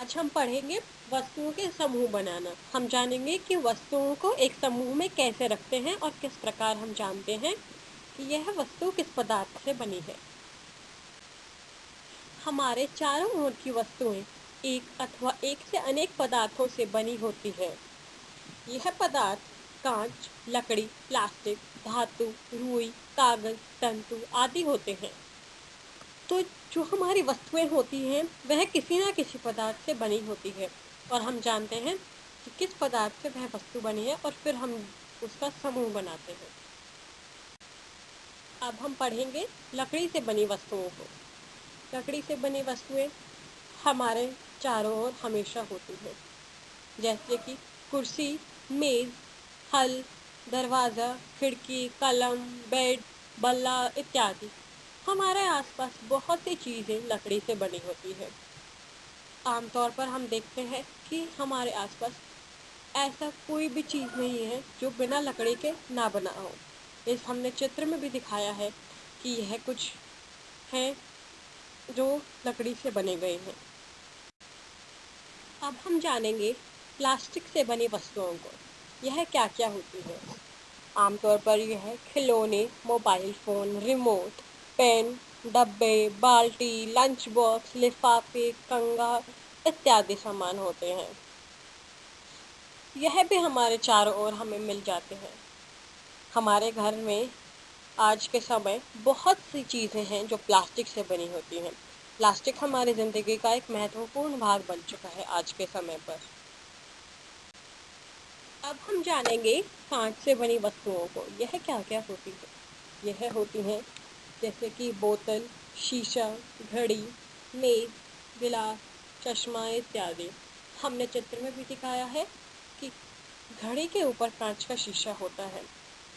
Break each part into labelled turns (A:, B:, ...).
A: आज हम पढ़ेंगे वस्तुओं के समूह बनाना। हम जानेंगे कि वस्तुओं को एक समूह में कैसे रखते हैं और किस प्रकार हम जानते हैं कि यह वस्तु किस पदार्थ से बनी है। हमारे चारों ओर की वस्तुएं एक अथवा एक से अनेक पदार्थों से बनी होती है। यह पदार्थ कांच, लकड़ी, प्लास्टिक, धातु, रुई, कागज, तंतु आदि होते हैं। तो जो हमारी वस्तुएं होती हैं वह किसी ना किसी पदार्थ से बनी होती है और हम जानते हैं कि किस पदार्थ से वह वस्तु बनी है और फिर हम उसका समूह बनाते हैं। अब हम पढ़ेंगे लकड़ी से बनी वस्तुओं को। लकड़ी से बनी वस्तुएं हमारे चारों ओर हमेशा होती हैं, जैसे कि कुर्सी, मेज़, हल, दरवाज़ा, खिड़की, कलम, बेड, बल्ला इत्यादि। हमारे आसपास बहुत सी चीज़ें लकड़ी से बनी होती है। आमतौर पर हम देखते हैं कि हमारे आसपास ऐसा कोई भी चीज़ नहीं है जो बिना लकड़ी के ना बना हो। इस हमने चित्र में भी दिखाया है कि यह कुछ हैं जो लकड़ी से बने गए हैं। अब हम जानेंगे प्लास्टिक से बनी वस्तुओं को। यह क्या क्या होती है। आमतौर पर यह खिलौने, मोबाइल फ़ोन, रिमोट, पेन, डब्बे, बाल्टी, लंच बॉक्स, लिफाफे, कंघा इत्यादि सामान होते हैं। यह भी हमारे चारों ओर हमें मिल जाते हैं। हमारे घर में आज के समय बहुत सी चीज़ें हैं जो प्लास्टिक से बनी होती हैं। प्लास्टिक हमारी ज़िंदगी का एक महत्वपूर्ण भाग बन चुका है आज के समय पर। अब हम जानेंगे कांच से बनी वस्तुओं को। यह क्या क्या होती है। यह होती हैं जैसे कि बोतल, शीशा, घड़ी, मेज़, गिलास, चश्मा इत्यादि। हमने चित्र में भी दिखाया है कि घड़ी के ऊपर कांच का शीशा होता है।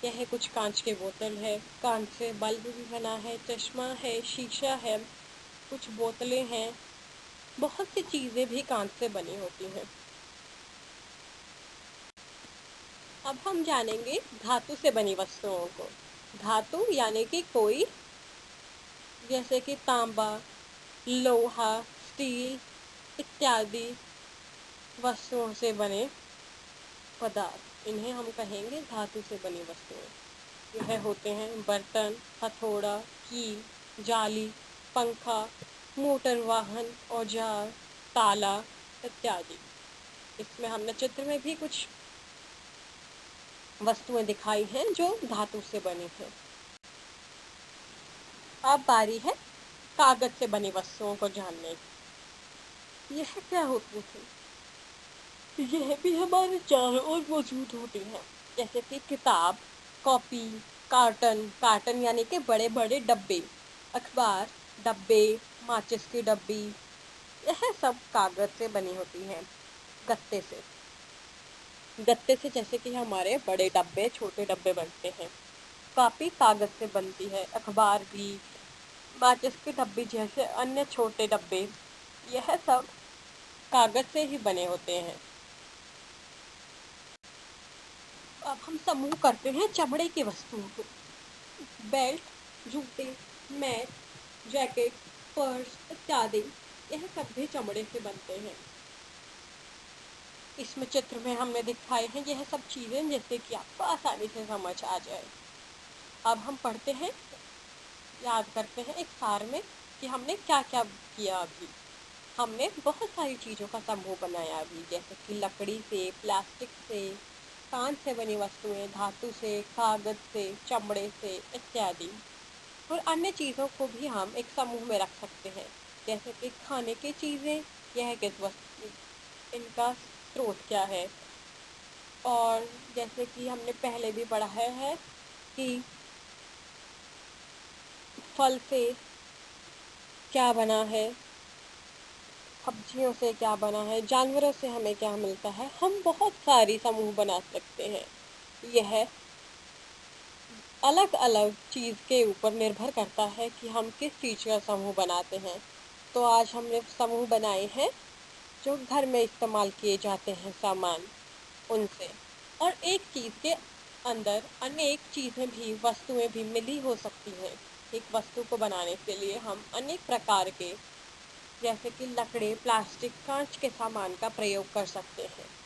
A: यह कुछ कांच के बोतल है, कांच से बल्ब भी बना है, चश्मा है, शीशा है, कुछ बोतलें हैं। बहुत सी चीज़ें भी कांच से बनी होती हैं। अब हम जानेंगे धातु से बनी वस्तुओं को। धातु यानी कि कोई, जैसे कि तांबा, लोहा, स्टील इत्यादि वस्तुओं से बने पदार्थ, इन्हें हम कहेंगे धातु से बनी वस्तुएं। यह होते हैं बर्तन, हथौड़ा, कील, जाली, पंखा, मोटर वाहन, औजार, ताला इत्यादि। इसमें हमने चित्र में भी कुछ वस्तुएं दिखाई हैं जो धातु से बनी हैं। अब बारी है कागज से बनी वस्तुओं को जानने की। यह क्या होती है। यह भी हमारे चारों ओर मौजूद होती हैं, जैसे कि किताब, कॉपी, कार्टन यानी कि बड़े बड़े डब्बे, अखबार, डब्बे, माचिस की डब्बी, यह सब कागज से बनी होती हैं। गत्ते से जैसे कि हमारे बड़े डब्बे, छोटे डब्बे बनते हैं। कॉपी कागज से बनती है, अखबार भी, माचिस की डब्बी जैसे अन्य छोटे डब्बे, यह सब कागज से ही बने होते हैं। अब हम समूह करते हैं चमड़े की वस्तुओं को। बेल्ट, जूते, मैट, जैकेट, पर्स इत्यादि, यह सब भी चमड़े से बनते हैं। इसमें चित्र में हमने दिखाए हैं यह सब चीज़ें, जैसे कि आपको आसानी से समझ आ जाए। अब हम पढ़ते हैं, याद करते हैं एक सार में कि हमने क्या क्या किया। अभी हमने बहुत सारी चीज़ों का समूह बनाया अभी, जैसे कि लकड़ी से, प्लास्टिक से, कांच से बनी वस्तुएं, धातु से, कागज से, चमड़े से इत्यादि। और अन्य चीज़ों को भी हम एक समूह में रख सकते हैं, जैसे कि खाने की चीज़ें, यह किस वस्तु, इनका स्रोत क्या है। और जैसे कि हमने पहले भी पढ़ा है कि फल से क्या बना है, सब्जियों से क्या बना है, जानवरों से हमें क्या मिलता है। हम बहुत सारी समूह बना सकते हैं। यह अलग अलग चीज़ के ऊपर निर्भर करता है कि हम किस चीज़ का समूह बनाते हैं। तो आज हमने समूह बनाए हैं जो घर में इस्तेमाल किए जाते हैं सामान, उनसे। और एक चीज़ के अंदर अनेक चीज़ें भी, वस्तुएं भी मिली हो सकती हैं। एक वस्तु को बनाने के लिए हम अनेक प्रकार के, जैसे कि लकड़ी, प्लास्टिक, कांच के सामान का प्रयोग कर सकते हैं।